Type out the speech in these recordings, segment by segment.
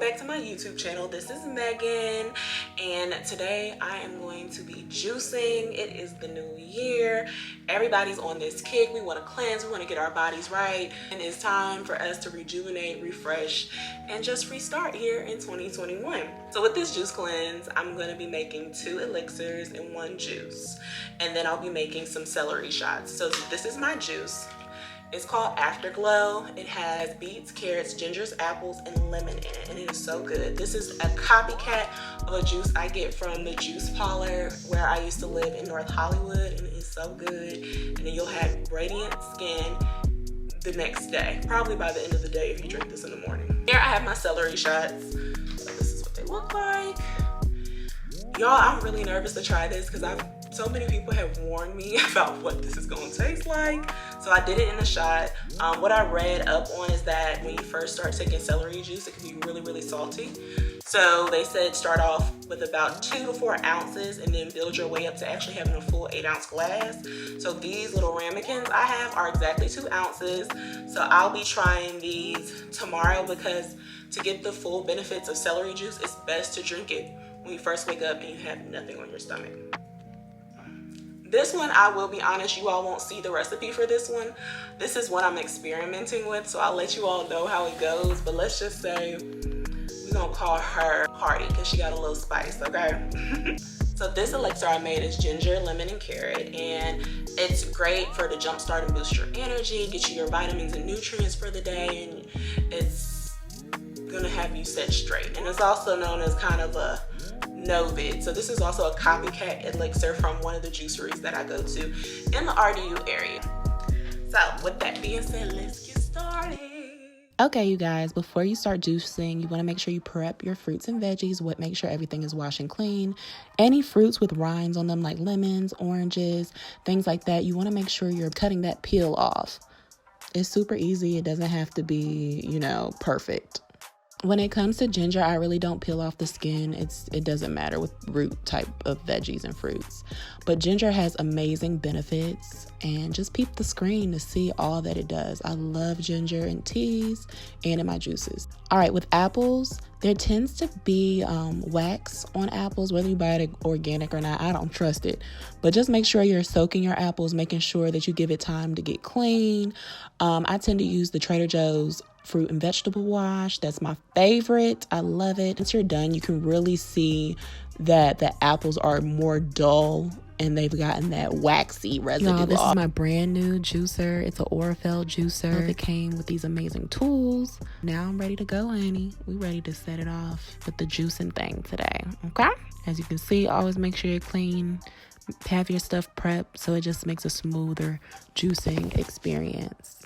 back to my YouTube channel. This is Megan, and today I am going to be juicing. It is the new year. Everybody's on this kick. We want to cleanse, we want to get our bodies right, and it's time for us to rejuvenate, refresh, and just restart here in 2021. So with this juice cleanse, I'm going to be making 2 elixirs and 1 juice, and then I'll be making some celery shots. So this is my juice. It's called Afterglow. It has beets, carrots, gingers, apples, and lemon in it, and it is so good. This is a copycat of a juice I get from the juice parlor where I used to live in North Hollywood, and it is so good. And then you'll have radiant skin the next day, probably by the end of the day if you drink this in the morning. Here I have my celery shots. So this is what they look like. Y'all, I'm really nervous to try this because so many people have warned me about what this is gonna taste like. So I did it in a shot. What I read up on is that when you first start taking celery juice, it can be really, really salty. So they said start off with about 2 to 4 ounces and then build your way up to actually having a full 8-ounce glass. So these little ramekins I have are exactly 2 ounces. So I'll be trying these tomorrow because to get the full benefits of celery juice, it's best to drink it when you first wake up and you have nothing on your stomach. This one, I will be honest, you all won't see the recipe for this one. This is what I'm experimenting with, so I'll let you all know how it goes. But let's just say we're gonna call her Party because she got a little spice, okay? So this elixir I made is ginger, lemon, and carrot, and it's great for to jumpstart and boost your energy, get you your vitamins and nutrients for the day, and it's gonna have you set straight. And it's also known as kind of a Novid. So this is also a copycat elixir from one of the juiceries that I go to in the RDU area. So with that being said, let's get started. Okay, you guys, before you start juicing, you want to make sure you prep your fruits and veggies. Make sure everything is washed and clean. Any fruits with rinds on them like lemons, oranges, things like that, you want to make sure you're cutting that peel off. It's super easy. It doesn't have to be, perfect. When it comes to ginger, I really don't peel off the skin. It doesn't matter with root type of veggies and fruits. But ginger has amazing benefits, and just peep the screen to see all that it does. I love ginger in teas and in my juices. All right, with apples, there tends to be wax on apples, whether you buy it organic or not. I don't trust it. But just make sure you're soaking your apples, making sure that you give it time to get clean. I tend to use the Trader Joe's fruit and vegetable wash. That's my favorite. I love it. Once you're done, you can really see that the apples are more dull and they've gotten that waxy residue. Y'all, this is my brand new juicer. It's an Orifel juicer. It came with these amazing tools. Now I'm ready to go, honey. We ready to set it off with the juicing thing today, okay? As you can see, always make sure you're clean. Have your stuff prepped so it just makes a smoother juicing experience.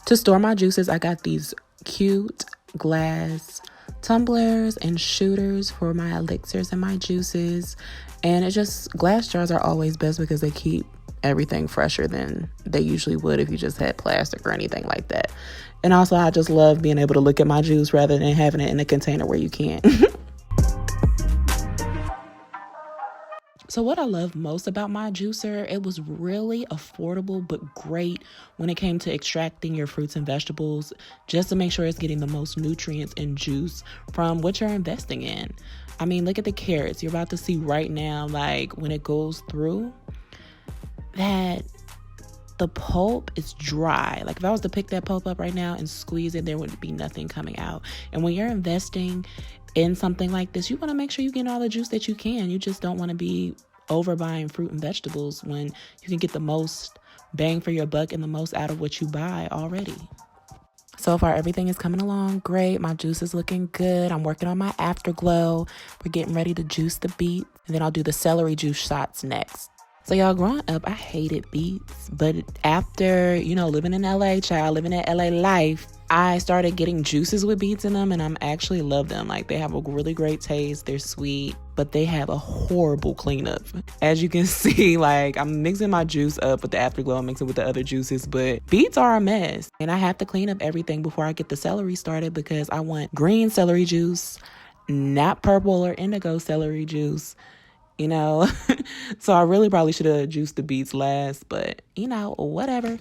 To store my juices, I got these cute glass tumblers and shooters for my elixirs and my juices. And glass jars are always best because they keep everything fresher than they usually would if you just had plastic or anything like that. And also, I just love being able to look at my juice rather than having it in a container where you can't. So what I love most about my juicer, it was really affordable but great when it came to extracting your fruits and vegetables, just to make sure it's getting the most nutrients and juice from what you're investing in. I mean, look at the carrots. You're about to see right now, like when it goes through, that the pulp is dry. Like if I was to pick that pulp up right now and squeeze it, there would be nothing coming out. And when you're investing in something like this, you want to make sure you get all the juice that you can. You just don't want to be overbuying fruit and vegetables when you can get the most bang for your buck and the most out of what you buy already. So far, everything is coming along great. My juice is looking good. I'm working on my Afterglow. We're getting ready to juice the beets, and then I'll do the celery juice shots next. So y'all, growing up, I hated beets, but after, living in LA, living that LA life, I started getting juices with beets in them, and I'm actually love them. Like, they have a really great taste. They're sweet, but they have a horrible cleanup. As you can see, like, I'm mixing my juice up with the Afterglow. I'm mixing with the other juices, but beets are a mess. And I have to clean up everything before I get the celery started because I want green celery juice, not purple or indigo celery juice. So I really probably should have juiced the beets last, but whatever.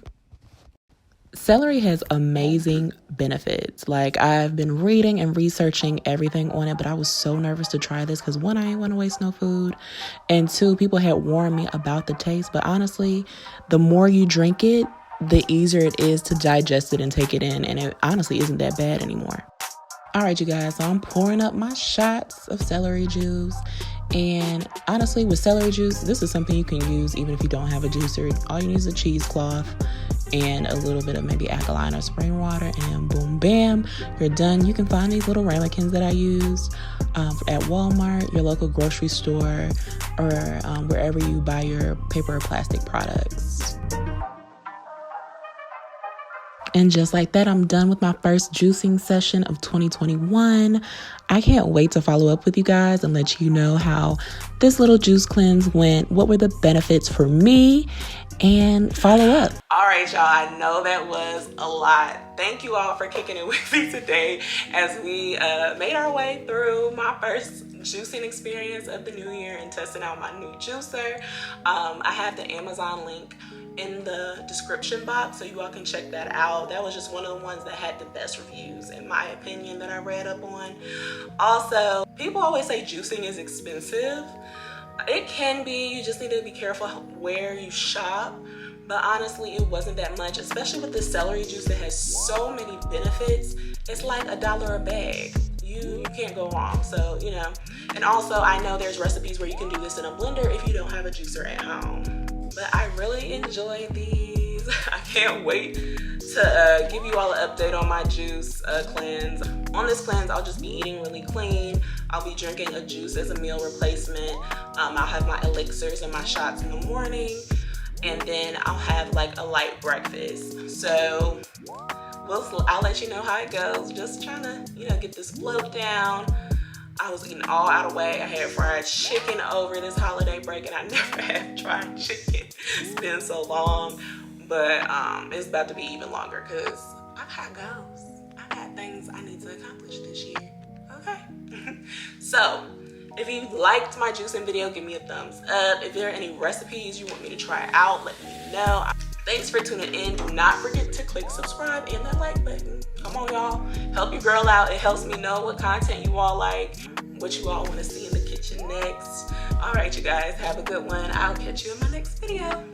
Celery has amazing benefits. Like, I've been reading and researching everything on it, but I was so nervous to try this because one, I ain't want to waste no food, and two, people had warned me about the taste. But honestly, the more you drink it, the easier it is to digest it and take it in, and it honestly isn't that bad anymore. All right, you guys, so I'm pouring up my shots of celery juice. And honestly, with celery juice, this is something you can use even if you don't have a juicer. All you need is a cheesecloth and a little bit of maybe alkaline or spring water, and boom, bam, you're done. You can find these little ramekins that I use at Walmart, your local grocery store, or wherever you buy your paper or plastic products. And just like that, I'm done with my first juicing session of 2021. I can't wait to follow up with you guys and let you know how this little juice cleanse went, what were the benefits for me, and follow up. All right, y'all, I know that was a lot. Thank you all for kicking it with me today as we made our way through my first juicing experience of the new year and testing out my new juicer. I have the Amazon link in the description box so you all can check that out. That was just one of the ones that had the best reviews in my opinion that I read up on. Also, people always say juicing is expensive. It can be, you just need to be careful where you shop, but honestly it wasn't that much, especially with the celery juice that has so many benefits. It's like $1 a bag. You can't go wrong. So, you know, and also I know there's recipes where you can do this in a blender if you don't have a juicer at home. But I really enjoy these. I can't wait to give you all an update on my juice cleanse. On this cleanse, I'll just be eating really clean. I'll be drinking a juice as a meal replacement. I'll have my elixirs and my shots in the morning. And then I'll have like a light breakfast. So I'll let you know how it goes. Just trying to, you know, get this float down. I was eating all out of way. I had fried chicken over this holiday break, and I never had fried chicken. It's been so long, but it's about to be even longer because I've got goals. I've got things I need to accomplish this year. Okay. So if you liked my juicing video, give me a thumbs up. If there are any recipes you want me to try out, let me know. Thanks for tuning in. Do not forget to click subscribe and that like button. Come on, y'all. Help your girl out. It helps me know what content you all like, what you all want to see in the kitchen next. All right, you guys, have a good one. I'll catch you in my next video.